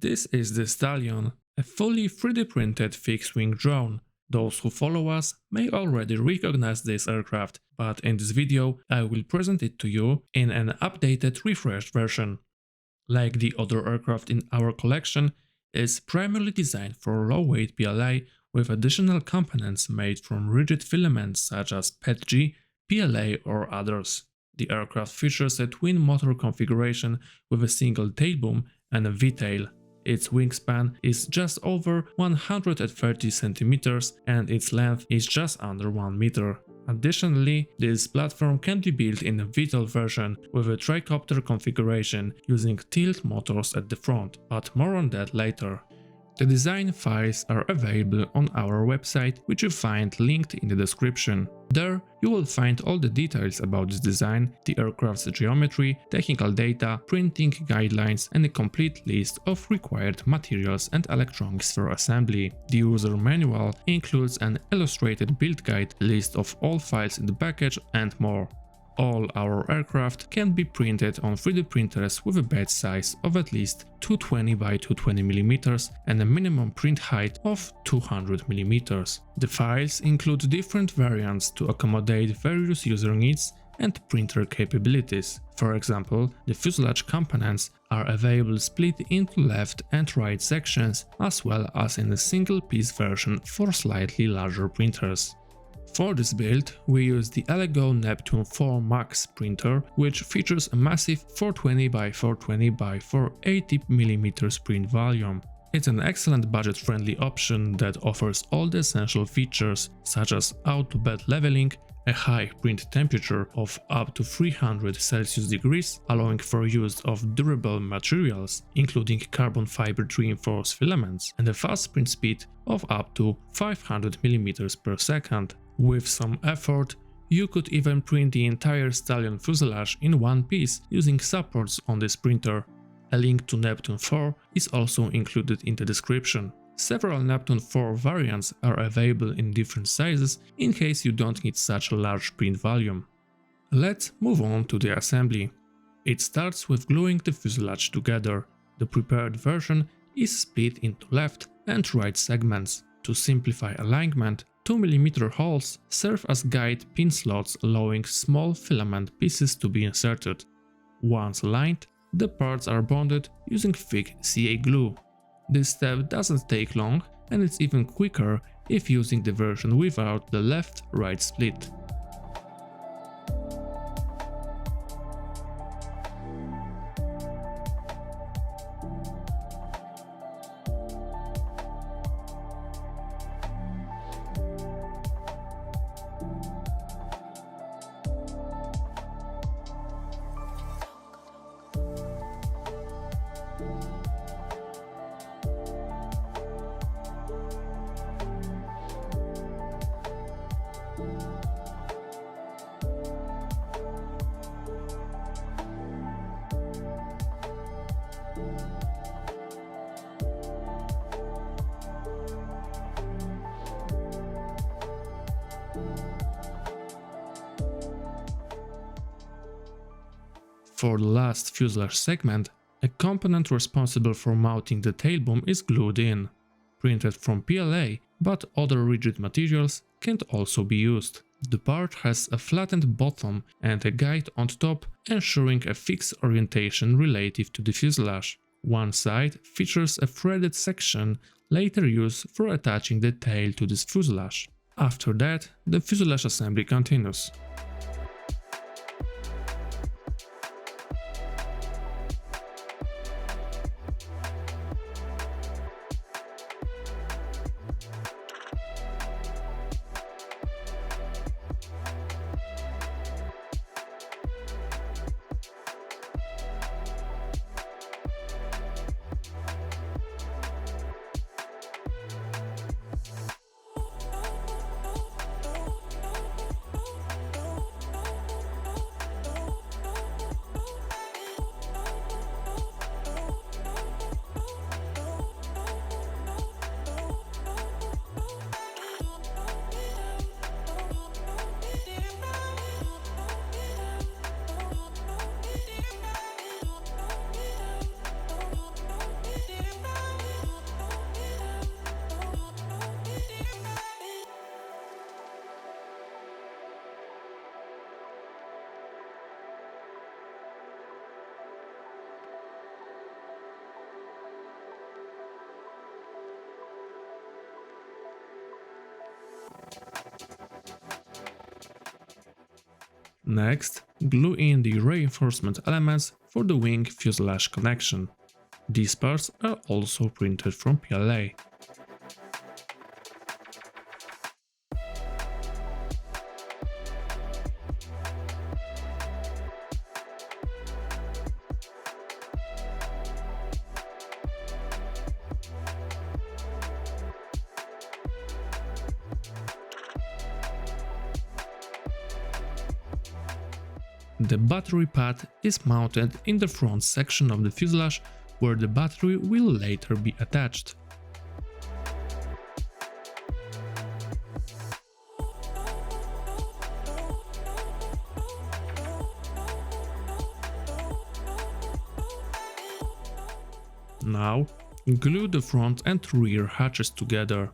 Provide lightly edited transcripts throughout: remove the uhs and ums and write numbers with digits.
This is the Stallion, a fully 3D printed fixed-wing drone. Those who follow us may already recognize this aircraft, but in this video I will present it to you in an updated, refreshed version. Like the other aircraft in our collection, it's primarily designed for low-weight PLA with additional components made from rigid filaments such as PETG, PLA or others. The aircraft features a twin-motor configuration with a single tailboom and a V-tail. Its wingspan is just over 130 cm and its length is just under 1 meter. Additionally, this platform can be built in a VTOL version with a tricopter configuration using tilt motors at the front, but more on that later. The design files are available on our website, which you find linked in the description. There, you will find all the details about this design, the aircraft's geometry, technical data, printing guidelines, and a complete list of required materials and electronics for assembly. The user manual includes an illustrated build guide, list of all files in the package, and more. All our aircraft can be printed on 3D printers with a batch size of at least 220 by 220 mm and a minimum print height of 200 mm. The files include different variants to accommodate various user needs and printer capabilities. For example, the fuselage components are available split into left and right sections, as well as in a single piece version for slightly larger printers. For this build, we use the Allego Neptune 4 Max printer, which features a massive 420 by 420 by 480 mm print volume. It's an excellent budget-friendly option that offers all the essential features such as auto-bed leveling, a high print temperature of up to 300 Celsius degrees, allowing for use of durable materials, including carbon fiber reinforced filaments, and a fast print speed of up to 500 mm per second. With some effort, you could even print the entire Stallion fuselage in one piece using supports on this printer. A link to Neptune 4 is also included in the description. Several Neptune 4 variants are available in different sizes in case you don't need such a large print volume. Let's move on to the assembly. It starts with gluing the fuselage together. The prepared version is split into left and right segments. To simplify alignment, 2 mm holes serve as guide pin slots, allowing small filament pieces to be inserted. Once aligned, the parts are bonded using thick CA glue. This step doesn't take long, and it's even quicker if using the version without the left-right split. For the last fuselage segment, a component responsible for mounting the tailboom is glued in. Printed from PLA, but other rigid materials can also be used. The part has a flattened bottom and a guide on top, ensuring a fixed orientation relative to the fuselage. One side features a threaded section later used for attaching the tail to this fuselage. After that, the fuselage assembly continues. Next, glue in the reinforcement elements for the wing fuselage connection. These parts are also printed from PLA. The battery pad is mounted in the front section of the fuselage, where the battery will later be attached. Now, glue the front and rear hatches together.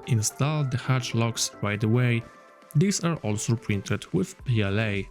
Install the hatch locks right away. These are also printed with PLA.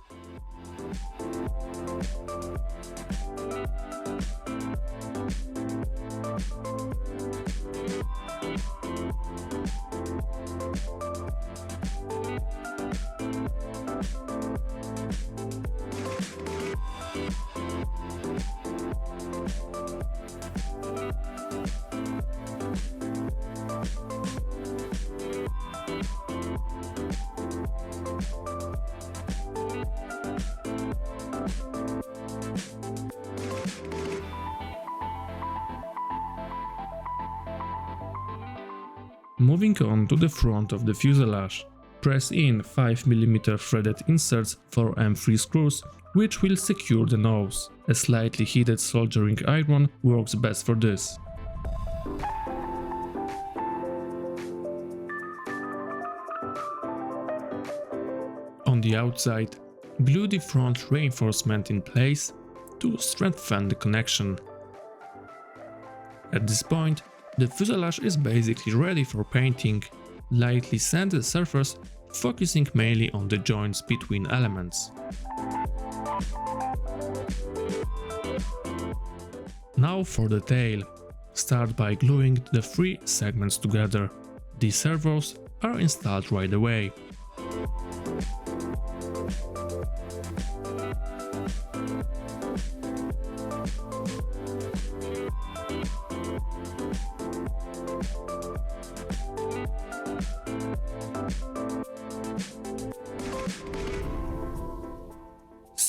Moving on to the front of the fuselage, press in 5mm threaded inserts for M3 screws, which will secure the nose. A slightly heated soldering iron works best for this. On the outside, glue the front reinforcement in place to strengthen the connection. At this point, the fuselage is basically ready for painting. Lightly sand the surface, focusing mainly on the joints between elements. Now for the tail. Start by gluing the three segments together. The servos are installed right away.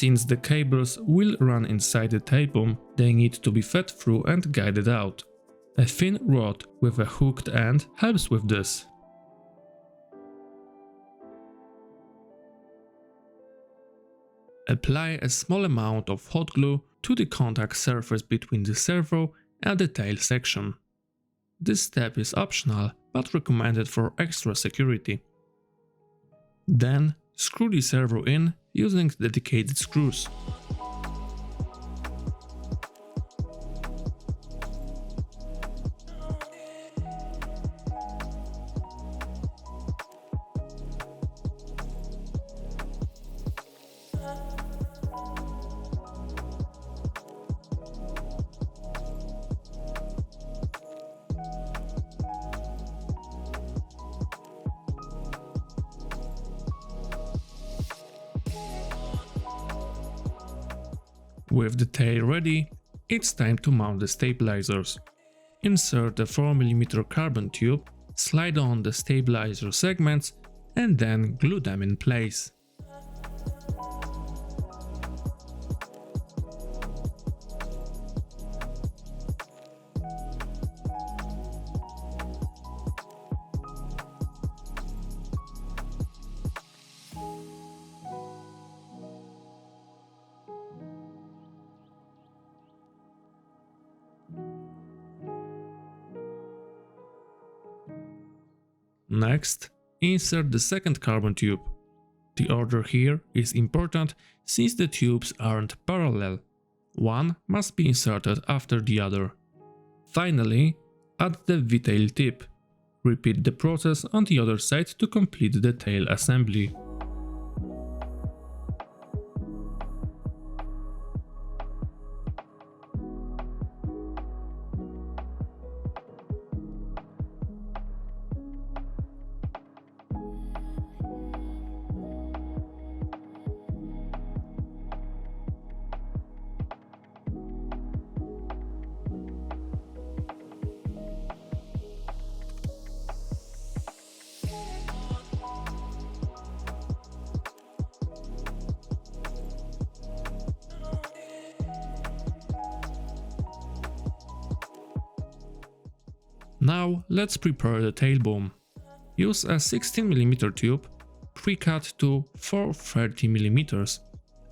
Since the cables will run inside the tapeworm, they need to be fed through and guided out. A thin rod with a hooked end helps with this. Apply a small amount of hot glue to the contact surface between the servo and the tail section. This step is optional but recommended for extra security. Then screw the servo in using dedicated screws. With the tail ready, it's time to mount the stabilizers. Insert a 4mm carbon tube, slide on the stabilizer segments, and then glue them in place. Next, insert the second carbon tube. The order here is important since the tubes aren't parallel. One must be inserted after the other. Finally, add the V-tail tip. Repeat the process on the other side to complete the tail assembly. Now let's prepare the tail boom. Use a 16mm tube, pre-cut to 430mm,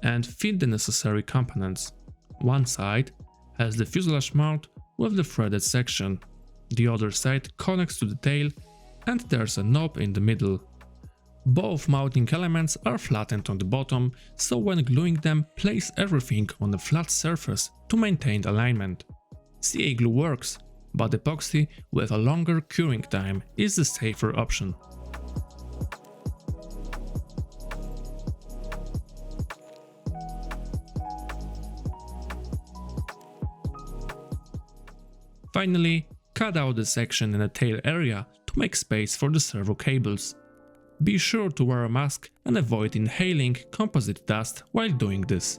and fit the necessary components. One side has the fuselage mount with the threaded section, the other side connects to the tail, and there's a knob in the middle. Both mounting elements are flattened on the bottom, so when gluing them, place everything on a flat surface to maintain alignment. CA glue works, but epoxy with a longer curing time is the safer option. Finally, cut out the section in the tail area to make space for the servo cables. Be sure to wear a mask and avoid inhaling composite dust while doing this.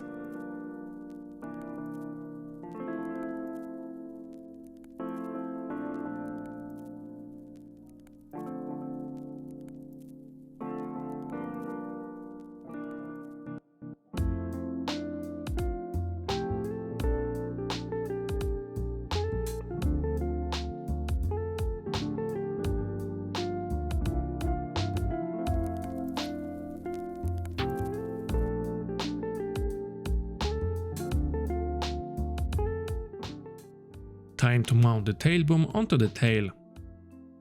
Time to mount the tail boom onto the tail.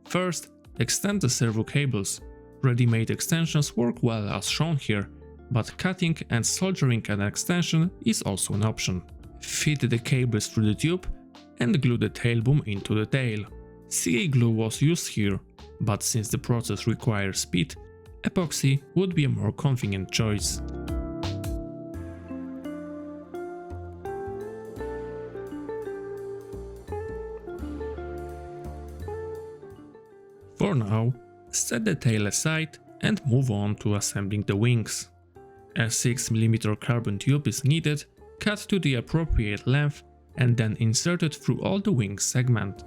First, extend the servo cables. Ready-made extensions work well as shown here, but cutting and soldering an extension is also an option. Fit the cables through the tube and glue the tail boom into the tail. CA glue was used here, but since the process requires speed, epoxy would be a more convenient choice. For now, set the tail aside and move on to assembling the wings. A 6mm carbon tube is needed, cut to the appropriate length and then inserted through all the wing segment.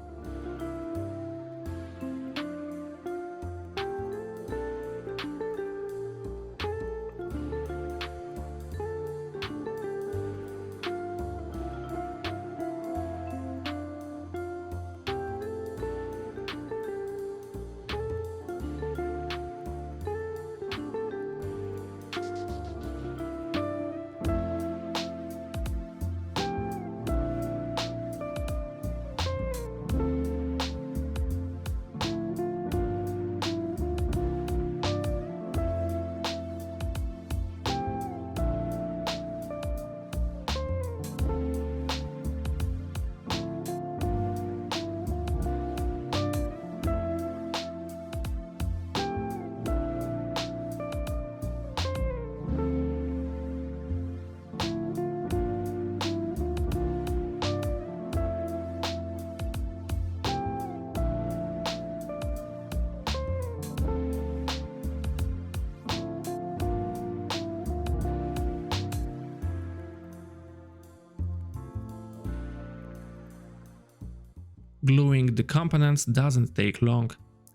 Gluing the components doesn't take long,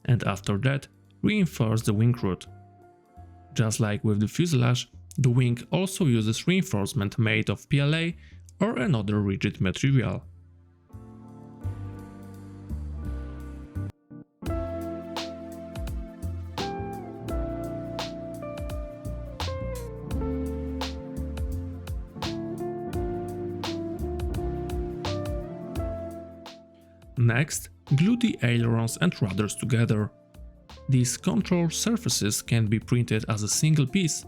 and after that, reinforce the wing root. Just like with the fuselage, the wing also uses reinforcement made of PLA or another rigid material. Next, glue the ailerons and rudders together. These control surfaces can be printed as a single piece,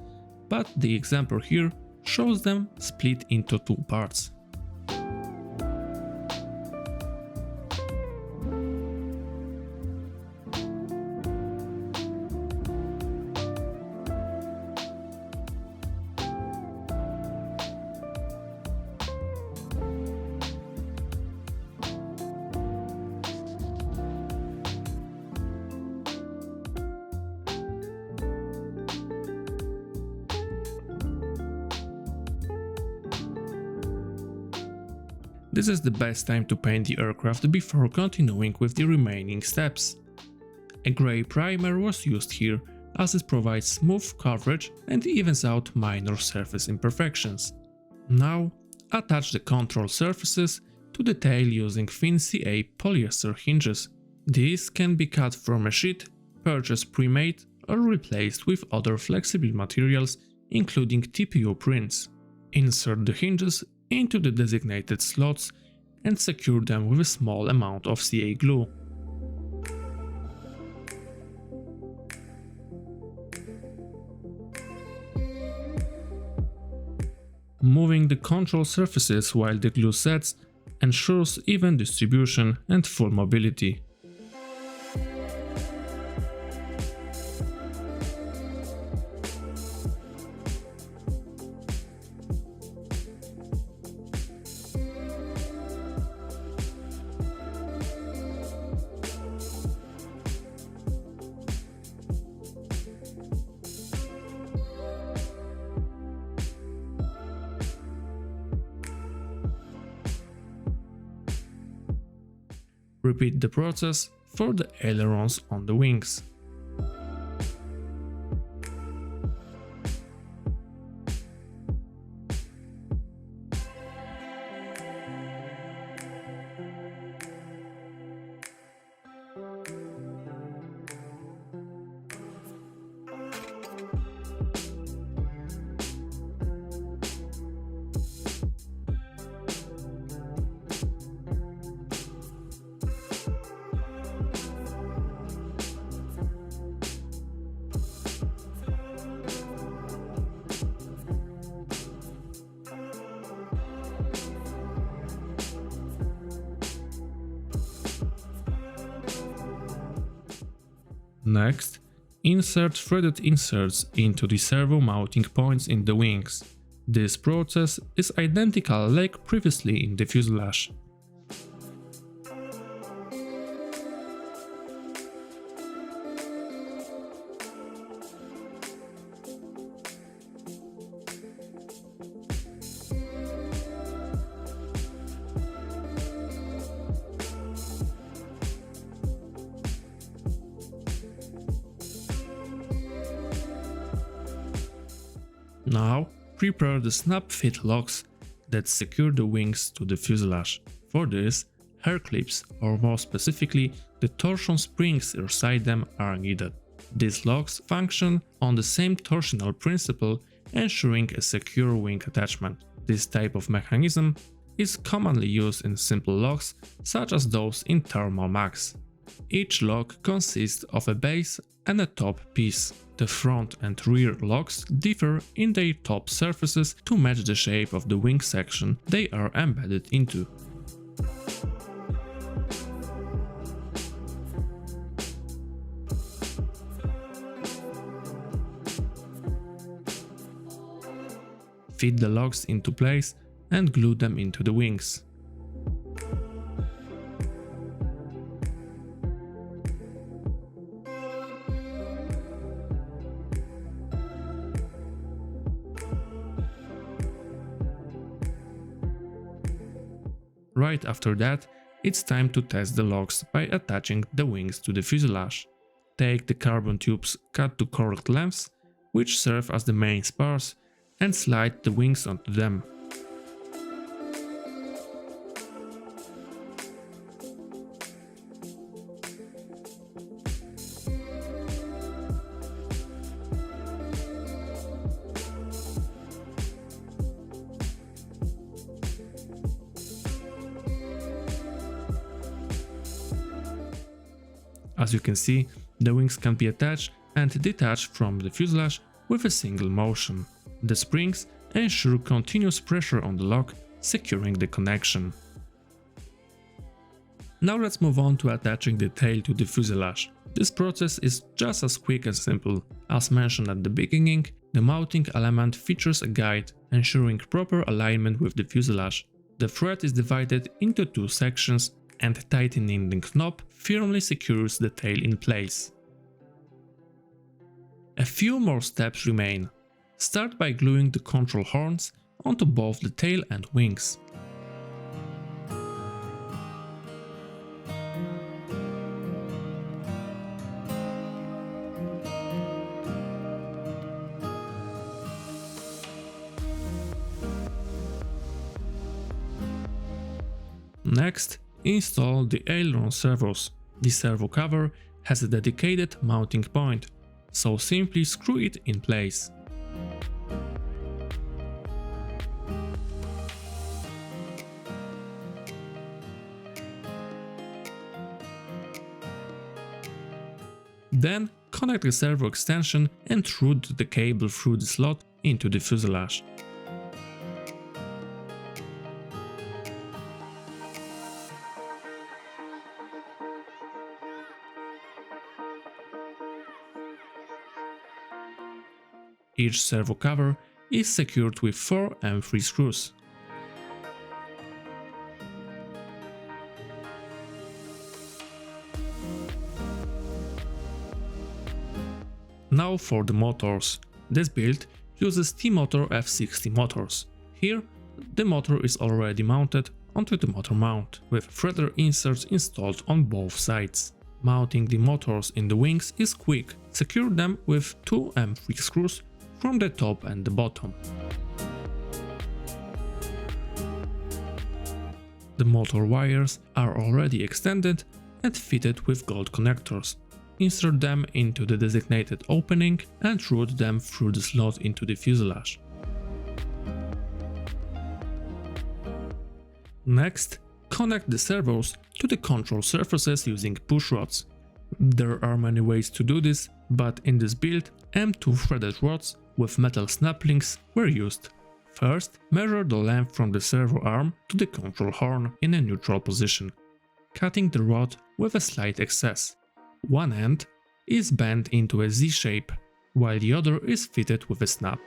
but the example here shows them split into two parts. This is the best time to paint the aircraft before continuing with the remaining steps. A grey primer was used here as it provides smooth coverage and evens out minor surface imperfections. Now, attach the control surfaces to the tail using thin CA polyester hinges. These can be cut from a sheet, purchased pre-made, or replaced with other flexible materials including TPU prints. Insert the hinges into the designated slots and secure them with a small amount of CA glue. Moving the control surfaces while the glue sets ensures even distribution and full mobility. Repeat the process for the ailerons on the wings. Next, insert threaded inserts into the servo mounting points in the wings. This process is identical like previously in the fuselage. Now, prepare the snap fit locks that secure the wings to the fuselage. For this, hair clips, or more specifically, the torsion springs inside them are needed. These locks function on the same torsional principle, ensuring a secure wing attachment. This type of mechanism is commonly used in simple locks, such as those in thermal mags. Each lock consists of a base and a top piece. The front and rear locks differ in their top surfaces to match the shape of the wing section they are embedded into. Fit the locks into place and glue them into the wings. Right after that, it's time to test the locks by attaching the wings to the fuselage. Take the carbon tubes cut to correct lengths, which serve as the main spars, and slide the wings onto them. As you can see, The wings can be attached and detached from the fuselage with a single motion. The springs ensure continuous pressure on the lock, securing the connection. Now let's move on to attaching the tail to the fuselage. This process is just as quick and simple. As mentioned at the beginning, the mounting element features a guide, ensuring proper alignment with the fuselage. The thread is divided into two sections, and tightening the knob firmly secures the tail in place. A few more steps remain. Start by gluing the control horns onto both the tail and wings. Next, install the aileron servos. The servo cover has a dedicated mounting point, so simply screw it in place. Then connect the servo extension and route the cable through the slot into the fuselage. Each servo cover is secured with 4 M3 screws. Now for the motors. This build uses T-Motor F60 motors. Here, the motor is already mounted onto the motor mount, with threader inserts installed on both sides. Mounting the motors in the wings is quick. Secure them with 2 M3 screws from the top and the bottom. The motor wires are already extended and fitted with gold connectors. Insert them into the designated opening and route them through the slot into the fuselage. Next, connect the servos to the control surfaces using push rods. There are many ways to do this, but in this build, M2 threaded rods with metal snap links were used. First, measure the length from the servo arm to the control horn in a neutral position, cutting the rod with a slight excess. One end is bent into a Z shape, while the other is fitted with a snap.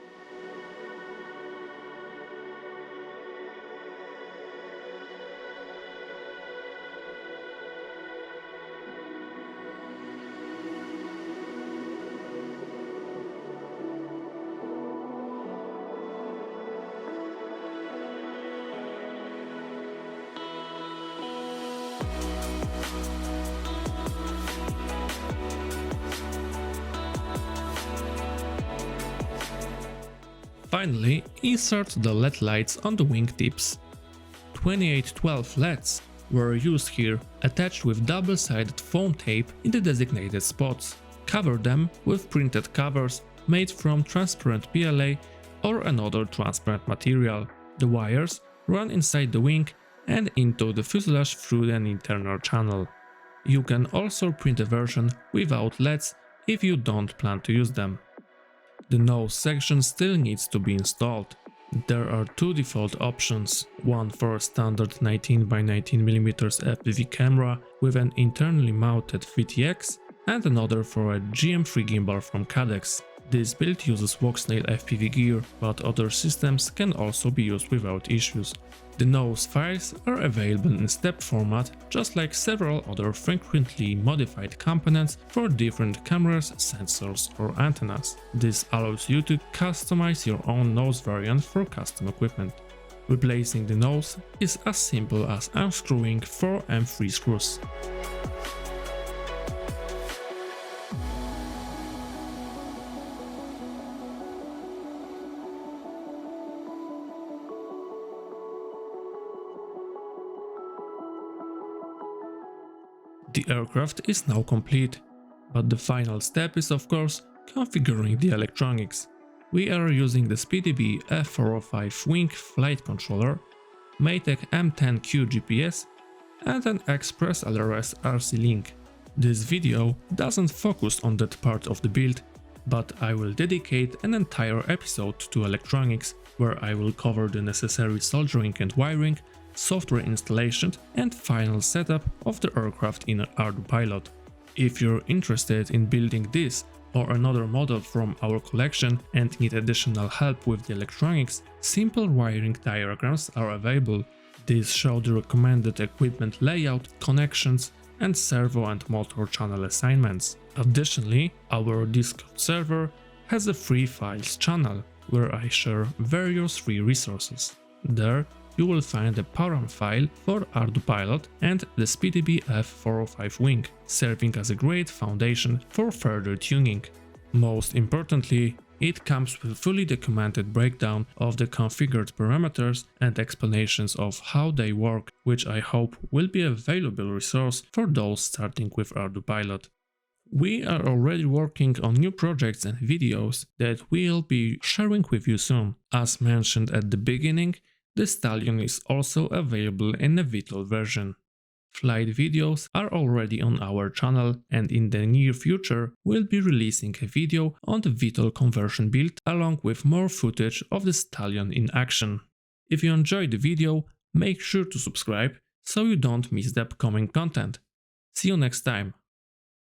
Finally, insert the LED lights on the wing tips. 2812 LEDs were used here, attached with double-sided foam tape in the designated spots. Cover them with printed covers made from transparent PLA or another transparent material. The wires run inside the wing and into the fuselage through an internal channel. You can also print a version without LEDs if you don't plan to use them. The nose section still needs to be installed. There are two default options, one for a standard 19x19mm FPV camera with an internally mounted VTX and another for a GM3 gimbal from Cadex. This build uses Voxnail FPV gear, but other systems can also be used without issues. The nose files are available in step format, just like several other frequently modified components for different cameras, sensors or antennas. This allows you to customize your own nose variant for custom equipment. Replacing the nose is as simple as unscrewing 4 M3 screws. The aircraft is now complete, but the final step is of course configuring the electronics. We are using the SpeedyBee F405 Wing Flight Controller, Maytag M10Q GPS and an Express LRS RC Link. This video doesn't focus on that part of the build, but I will dedicate an entire episode to electronics, where I will cover the necessary soldering and wiring, software installation and final setup of the aircraft in ArduPilot. If you're interested in building this or another model from our collection and need additional help with the electronics, simple wiring diagrams are available. These show the recommended equipment layout, connections, and servo and motor channel assignments. Additionally, our Discord server has a free files channel where I share various free resources. There, you will find a param file for ArduPilot and the SpeedyBee F405 wing, serving as a great foundation for further tuning. Most importantly, it comes with fully documented breakdown of the configured parameters and explanations of how they work, which I hope will be a valuable resource for those starting with ArduPilot. We are already working on new projects and videos that we'll be sharing with you soon. As mentioned at the beginning, the Stallion is also available in a VTOL version. Flight videos are already on our channel, and in the near future we'll be releasing a video on the VTOL conversion build along with more footage of the Stallion in action. If you enjoyed the video, make sure to subscribe so you don't miss the upcoming content. See you next time.